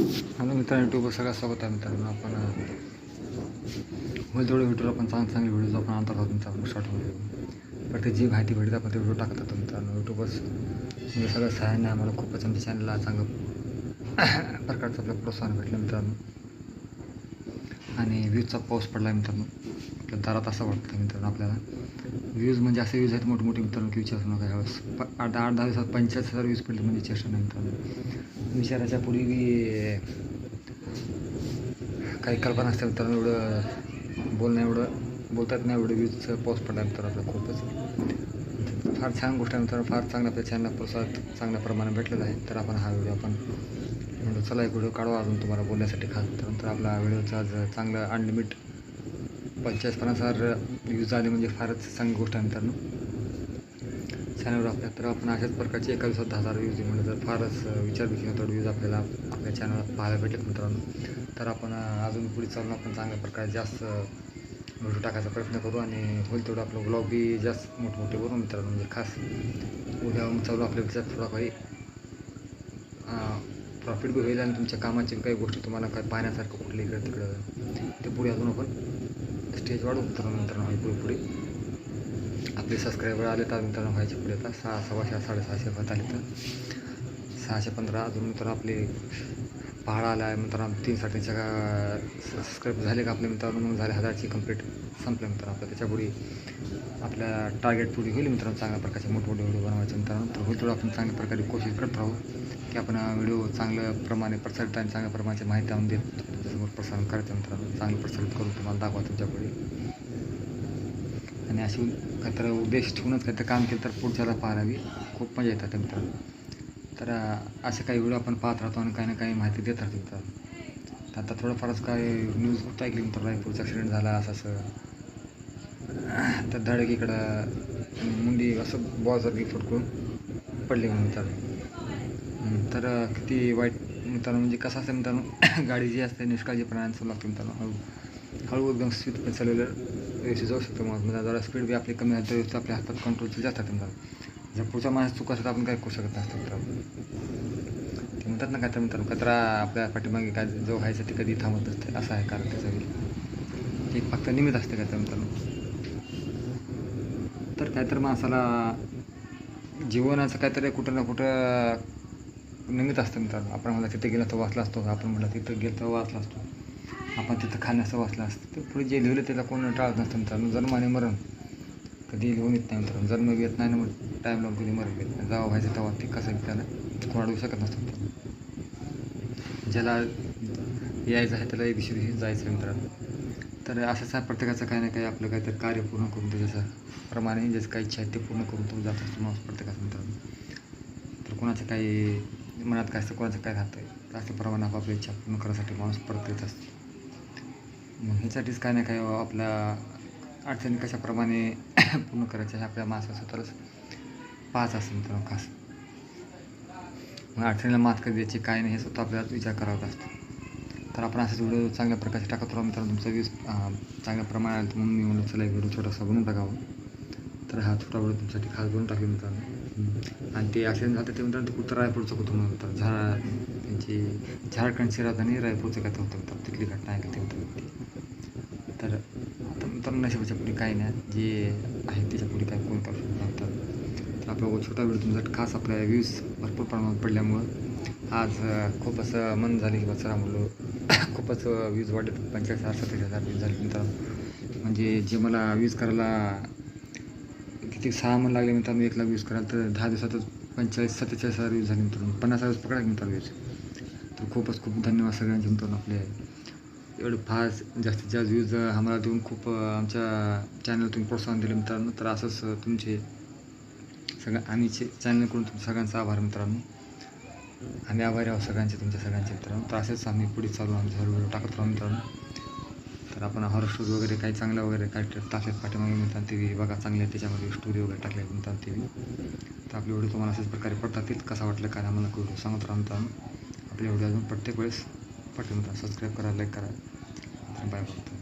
Hello मित्रांनो, यूट्यूबवर सगळ्यात स्वागत आहे मित्रांनो. आपण होईल तेवढे व्हिडिओ आपण चांगले व्हिडिओज आपण आणत आहोत मित्रांनो. शॉर्ट व्हिडिओ प्रत्येक जी माहिती भेटते आपण ते व्हिडिओ टाकत होतो मित्रांनो. यूट्यूबवर म्हणजे सगळं सहाय्याने आम्हाला खूपच आमच्या चॅनलला चांगलं प्रकारचं आपलं प्रोत्साहन भेटलं मित्रांनो. आणि व्ह्यूजचा पाऊस पडला मित्रांनो. आपल्या दारात असं वाटतं मित्रांनो आपल्याला. व्ह्यूज म्हणजे असे व्ह्यूज आहेत मोठमोठे मित्रांनो की विचारू नका. ह्यावेळेस 8-10 दिवसात 45,000 व्ह्यूज पडले म्हणजे चेष्टा नाही मित्रांनो. विचाराच्या पूर्वी काही कल्पना असते मित्रांनो. एवढं बोलतात नाही एवढं व्ह्यूजचं पाऊस पडला मित्रांनो आपल्याला खूपच. फार छान गोष्ट आहे मित्रांनो. फार चांगलं आपल्या चॅनलला प्रोत्साहन चांगल्या प्रमाणात भेटलेला आहे. तर आपण हा व्हिडिओ म्हणतो चला एक व्हिडिओ काढवा अजून तुम्हाला बोलण्यासाठी खास मित्रांनो. तर आपला व्हिडिओचा आज चांगलं अनलिमिट 45-50,000 व्ह्यूज आले म्हणजे फारच चांगली गोष्ट आहे मित्रांनो चॅनलवर आपल्या. तर आपण अशाच प्रकारचे एका दिवसात 10,000 व्ह्यूज म्हणलं तर फारच विचारदेखील तेवढे व्ह्यूज आपल्याला आपल्या चॅनलवर पाहायला भेटले मित्रांनो. तर आपण अजून पुढे चालून आपण चांगल्या प्रकारे जास्त व्हिडिओ टाकायचा प्रयत्न करू आणि होईल तेवढं आपलं ब्लॉग बी जास्त मोठे करू मित्रांनो. म्हणजे खास उद्या चालू आपल्यापेक्षा थोडा काही प्रॉफिट बी होईल आणि तुमच्या कामाची काही गोष्टी तुम्हाला काही पाहण्यासारखं कुठलं इकडं तिकडं ते पुढे अजून आपण स्टेज वाढवू मित्रांनो. पुढे आपले सबस्क्रायबर आले तर मित्रांनो व्हायचे पुढे आता 600, 650, 650 आले तर 615 अजून मित्रांनो आपले पहाड आला आहे मित्रांनो. 3-3.5 सबस्क्राईब झाले का आपले मित्रांनो. मग झाले 1000ची कंप्लीट संपलं मित्रांनो आपलं. त्याच्यापुढे आपल्या टार्गेट पुढे होईल मित्रांनो. चांगल्या प्रकारचे मोठमोठे व्हिडिओ बनवायचे मित्रांनो. तर होईल थोडं आपण चांगल्या प्रकारे कोशिश करत राहू की आपण व्हिडिओ चांगल्या प्रमाणे प्रसारित आणि चांगल्या प्रमाणाची माहिती आणून देत त्याच्यासमोर प्रसारण करायचं मित्रांनो. चांगलं प्रसारित करून तुम्हाला दाखवा तुमच्यापुढे. आणि अशी काहीतरी उद्देश ठेवूनच काहीतरी काम केलं तर पुढच्याला पाहायला खूप मजा येतात मित्रांनो. तर असे काही व्हिडिओ आपण पाहत राहतो आणि काही ना काही माहिती देत राहतो मित्रांनो. तर आता थोडंफारच काय न्यूज होत ऐकली मित्रांनो. रायपूरचा ॲक्सिडेंट झाला असं तर धडक इकडं मुंडी असं बॉजर फुटकून पडली म्हणून मित्रांनो. तर किती वाईट मित्रांनो. म्हणजे कसं असतं मित्रांनो गाडी जी असते निष्काळजीपणाने चालू लागते मित्रांनो. हळू एकदम स्पीड चालवलं व्यवस्थित जाऊ शकतो. मग जरा स्पीड बी आपली कमी झाली तर आपल्या हातात कंट्रोलची जास्त असते मित्रांनो. जर पुढच्या माणूस चूक असेल तर आपण काय करू शकत नसतं मित्रांनो. ते म्हणतात ना काय तर मित्रांनो कचरा आपल्या पाठीमागे काय जो व्हायचं ते कधी थांबत नसते असं आहे कारण त्याचं एक फक्त निमित्त असते काय तर मित्रांनो. तर काहीतरी माणसाला जीवनाचं काहीतरी कुठं ना कुठं निमित्त असतं मित्रांनो. आपण म्हणलं तिथे गेलं तर वाचला असतो. आपण म्हटलं तिथं गेलं तर वाचला असतो. आपण तिथं खाण्याचं वाचलं असतं. ते पुढे जे लिहिलं त्याला कोण टाळत नसतं मित्रांनो. जन्म आणि मरण कधी लिहून येत नाही मित्रांनो. जन्म येत नाही ना मग टाईम लावून कधी मरण येत नाही. जेव्हा व्हायचं तेव्हा ते कसं त्याला कोण अडवू शकत नसतं मित्रांनो. ज्याला यायचं आहे त्याला एक दिवशी जायचं मित्रांनो. तर असंच आहे प्रत्येकाचं काही ना काही आपलं काहीतरी कार्य पूर्ण करून त्याच्या प्रमाणे ज्याचं काही इच्छा आहे ते पूर्ण करून तो जात असतो माणूस प्रत्येकाचं मित्रांनो. तर कोणाचं काही मनात काय असतं कोणाचं काय राहतं जास्त प्रमाणे आपापली इच्छा पूर्ण करण्यासाठी माणूस परत येत असतो. मग ह्यासाठीच काय ना काय आपल्या अडचणी कशाप्रमाणे पूर्ण करायच्या हे आपल्या माणसा स्वतःलाच पाहायचं असतं मित्रांनो खास. मग अडचणीला मात कधी द्यायची काय नाही हे स्वतः आपल्याला विचार करावा असतो. तर आपण असेच व्हिडिओ चांगल्या प्रकारे टाकत राहू मित्रांनो. तुमचा व्ह्यूज चांगल्या प्रमाणात म्हणून मी म्हणलं चला एक व्हिडिओ छोटासा बनवून टाकावं. तर हा छोटा व्हिडिओ तुमच्यासाठी खास बनवून टाकले मित्रांनो. आणि ते ॲक्सिडेंट झालं ते मित्रांनो ते कुठं रायपूरचं कुटुंब होतं. त्यांची झारखंडची राजधानी रायपूरचं काय होतं मित्रांनो. तिथली घटना आहे का ते मित्रांनो. तर आता मित्रांनो नशिबाच्या पुढे काही नाही जे आहे त्याच्या पुढे काय कोण करू शकतो. तर आपला छोटा व्हिडिओ तुमच्यासाठी खास आपल्या व्ह्यूज भरपूर प्रमाणात पडल्यामुळं आज खूप असं मन झाले की चला म्हणलो खूपच व्ह्यूज वाढले. 45,000-47,000 व्ह्यूज झाले मित्रांनो. म्हणजे जे मला व्ह्यूज करायला किती 6 महिने लागले मित्रांनो 1 लाख व्ह्यूज करायला. तर 10 दिवसातच 45,000-47,000 व्ह्यूज झाले मित्रांनो. 50,000 पकडा मित्रांनो व्ह्यूज. तर खूपच खूप धन्यवाद सगळ्यांचे मित्रांनो. आपले एवढं फास्ट जास्तीत जास्त व्ह्यूज आम्हाला देऊन खूप आमच्या चॅनलला तुम्ही प्रोत्साहन दिलं मित्रांनो. तर असंच तुमचे आम्ही चॅनलकडून तुमच्या सगळ्यांचा आभार मित्रांनो. आम्ही आभारी आहोत सगळ्यांचे तुमच्या सगळ्यांचे मित्रांनो. तर असेच आम्ही पुढे चालू आमच्या व्हिडिओ टाकत राहू मित्रांनो. तर आपण हॉरर स्टोरी वगैरे काही चांगलं वगैरे काय टाकलेत पाठीमागे मित्रांनो. ते बघा चांगले त्याच्यामध्ये स्टोरी वगैरे टाकले मित्रांनो ते. तर आपले व्हिडिओ तुम्हाला अशाच प्रकारे पडतात. तेच कसा वाटलं काय आम्हाला व्हिडिओ सांगत राहू मित्रांनो. आपले व्हिडिओ अजून प्रत्येक वेळेस पडते मित्रांनो. सबस्क्राईब करा, लाईक करा. Bye bye.